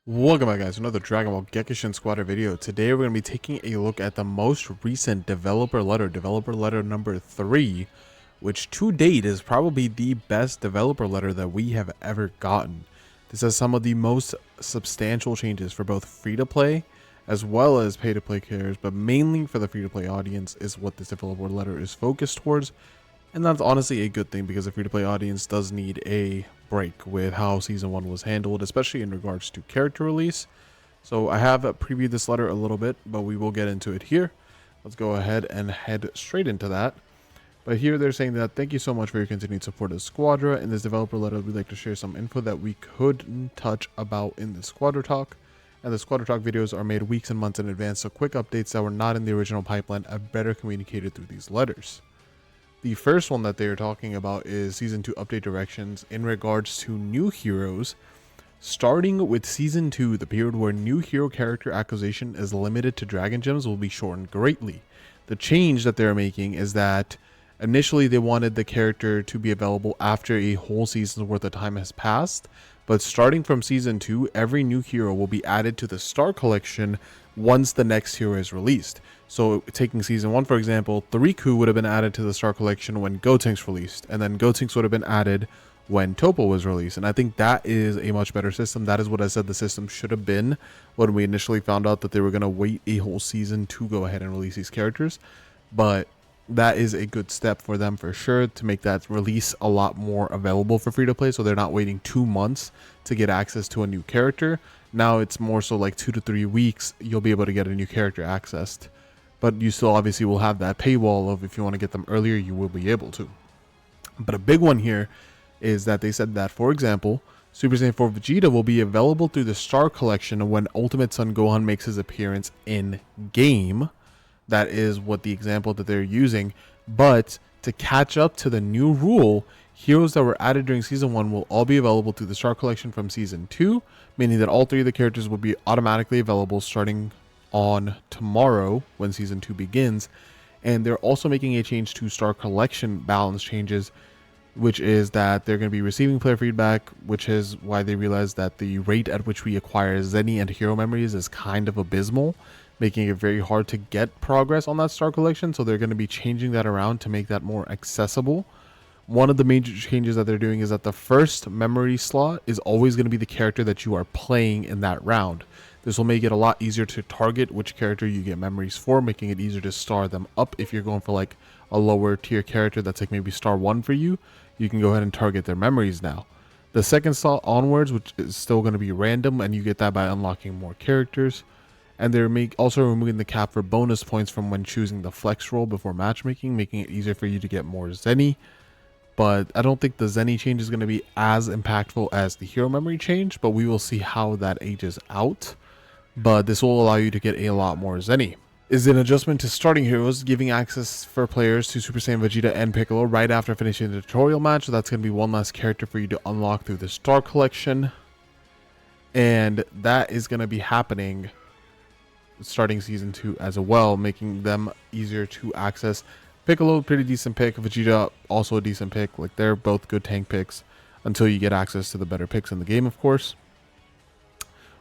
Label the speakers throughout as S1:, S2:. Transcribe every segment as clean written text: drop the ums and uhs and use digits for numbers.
S1: Welcome back, guys, to another Dragon Ball Gekishin Squadra video. Today we're going to be taking a look at the most recent developer letter number 3, which to date is probably the best developer letter that we have ever gotten. This has some of the most substantial changes for both free-to-play as well as pay-to-play players, but mainly for the free-to-play audience is what this developer letter is focused towards. And that's honestly a good thing because the free-to-play audience does need a break with how Season 1 was handled, especially in regards to character release. So I have previewed this letter a little bit, but we will get into it here. Let's go ahead and head straight into that. But here they're saying that thank you so much for your continued support of Squadra. In this developer letter, we'd like to share some info that we couldn't touch about in the Squadra Talk. And the Squadra Talk videos are made weeks and months in advance, so quick updates that were not in the original pipeline are better communicated through these letters. The first one that they are talking about is Season 2 update directions in regards to new heroes. Starting with Season 2, the period where new hero character acquisition is limited to Dragon Gems will be shortened greatly. The change that they're making is that initially they wanted the character to be available after a whole season's worth of time has passed, but starting from Season 2, every new hero will be added to the Star Collection once the next hero is released. So taking Season 1, for example, Riku would have been added to the Star Collection when Gotenks released, and then Gotenks would have been added when Toppo was released. And I think that is a much better system. That is what I said the system should have been when we initially found out that they were going to wait a whole season to go ahead and release these characters. But that is a good step for them for sure to make that release a lot more available for free to play, so they're not waiting 2 months to get access to a new character. Now it's more so like 2 to 3 weeks you'll be able to get a new character accessed, but you still obviously will have that paywall of if you want to get them earlier you will be able to. But a big one here is that they said that, for example, Super Saiyan 4 Vegeta will be available through the Star Collection when Ultimate Son Gohan makes his appearance in game. That is what the example that they're using. But to catch up to the new rule, heroes that were added during Season 1 will all be available through the Star Collection from Season 2, meaning that all 3 of the characters will be automatically available starting on tomorrow when Season 2 begins. And they're also making a change to Star Collection balance changes, which is that they're going to be receiving player feedback, which is why they realized that the rate at which we acquire Zenny and hero memories is kind of abysmal, making it very hard to get progress on that Star Collection. So they're going to be changing that around to make that more accessible. One of the major changes that they're doing is that the first memory slot is always going to be the character that you are playing in that round. This will make it a lot easier to target which character you get memories for, making it easier to star them up. If you're going for like a lower tier character that's like maybe star 1 for you, you can go ahead and target their memories now. The second slot onwards, which is still going to be random, and you get that by unlocking more characters. And they're also removing the cap for bonus points from when choosing the flex role before matchmaking, making it easier for you to get more Zenny. But I don't think the Zenny change is going to be as impactful as the hero memory change, but we will see how that ages out. But this will allow you to get a lot more Zenny. Is an adjustment to starting heroes, giving access for players to Super Saiyan Vegeta and Piccolo right after finishing the tutorial match. So that's going to be one less character for you to unlock through the Star Collection. And that is going to be happening starting Season 2 as well, making them easier to access. Piccolo, pretty decent pick. Vegeta, also a decent pick. Like, they're both good tank picks until you get access to the better picks in the game, of course.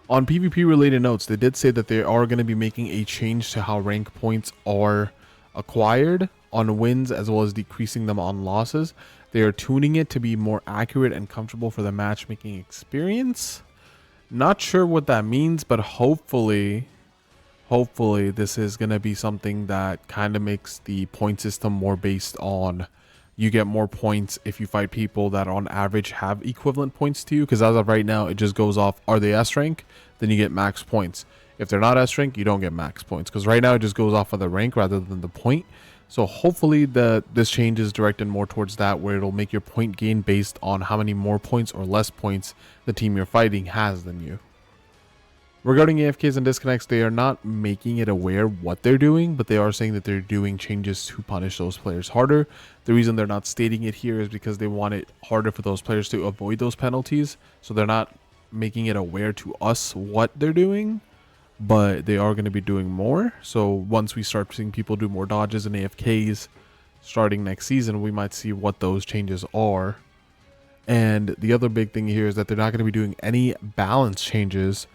S1: On PvP related notes, they did say that they are going to be making a change to how rank points are acquired on wins as well as decreasing them on losses. They are tuning it to be more accurate and comfortable for the matchmaking experience. Not sure what that means, but hopefully this is going to be something that kind of makes the point system more based on you get more points if you fight people that on average have equivalent points to you, because as of right now it just goes off, are they S rank, then you get max points. If they're not S rank, you don't get max points, because right now it just goes off of the rank rather than the point. So hopefully this change is directed more towards that, where it'll make your point gain based on how many more points or less points the team you're fighting has than you. Regarding AFKs and disconnects, they are not making it aware what they're doing, but they are saying that they're doing changes to punish those players harder. The reason they're not stating it here is because they want it harder for those players to avoid those penalties. So they're not making it aware to us what they're doing, but they are going to be doing more. So once we start seeing people do more dodges and AFKs starting next season, we might see what those changes are. And the other big thing here is that they're not going to be doing any balance changes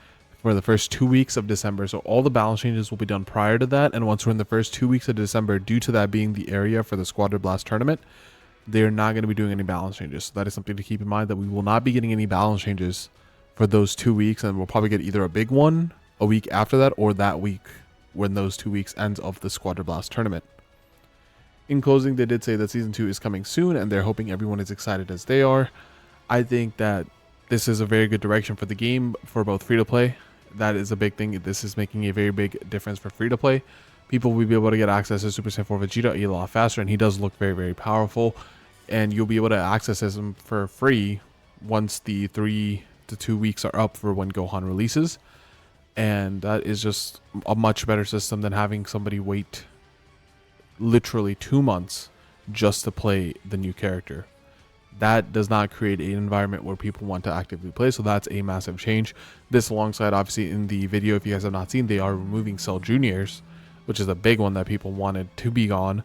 S1: for the first 2 weeks of December. So all the balance changes will be done prior to that. And once we're in the first 2 weeks of December, due to that being the area for the Squadra Blast tournament, they're not going to be doing any balance changes. So that is something to keep in mind, that we will not be getting any balance changes for those 2 weeks. And we'll probably get either a big one a week after that, or that week when those 2 weeks ends of the Squadra Blast tournament. In closing, they did say that Season 2 is coming soon, and they're hoping everyone is excited as they are. I think that this is a very good direction for the game, for both free-to-play. That is a big thing. This is making a very big difference for free-to-play. People will be able to get access to Super Saiyan 4 Vegeta a lot faster, and he does look very, very powerful. And you'll be able to access him for free once the 3 to 2 weeks are up for when Gohan releases. And that is just a much better system than having somebody wait literally 2 months just to play the new character. That does not create an environment where people want to actively play, so that's a massive change. This alongside, obviously, in the video, if you guys have not seen, they are removing Cell Juniors, which is a big one that people wanted to be gone.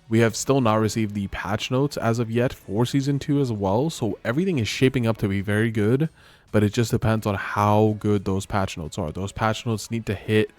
S1: We have still not received the patch notes as of yet for Season 2 as well, so everything is shaping up to be very good, but it just depends on how good those patch notes are. Those patch notes need to hit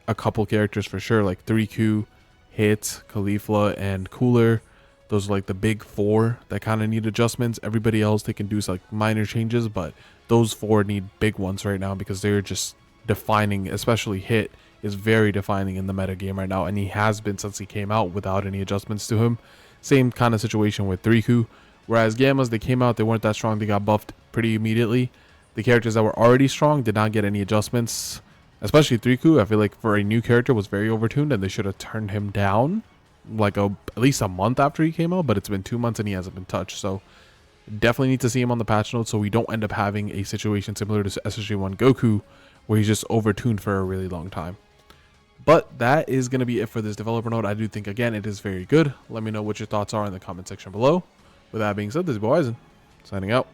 S1: a couple characters for sure, like 3Q, Hit, Caulifla, and Cooler. Those are like the big 4 that kind of need adjustments. Everybody else, they can do like minor changes, but those 4 need big ones right now because they're just defining. Especially Hit is very defining in the meta game right now, and he has been since he came out without any adjustments to him. Same kind of situation with 3Q. Whereas Gammas, they came out, they weren't that strong, they got buffed pretty immediately. The characters that were already strong did not get any adjustments. Especially 3Q, I feel like for a new character was very overtuned, and they should have turned him down like at least a month after he came out, but it's been 2 months and he hasn't been touched. So definitely need to see him on the patch notes so we don't end up having a situation similar to SSG1 Goku where he's just overtuned for a really long time. But that is going to be it for this developer note. I do think, again, it is very good. Let me know what your thoughts are in the comment section below. With that being said, this is Boyzen, signing out.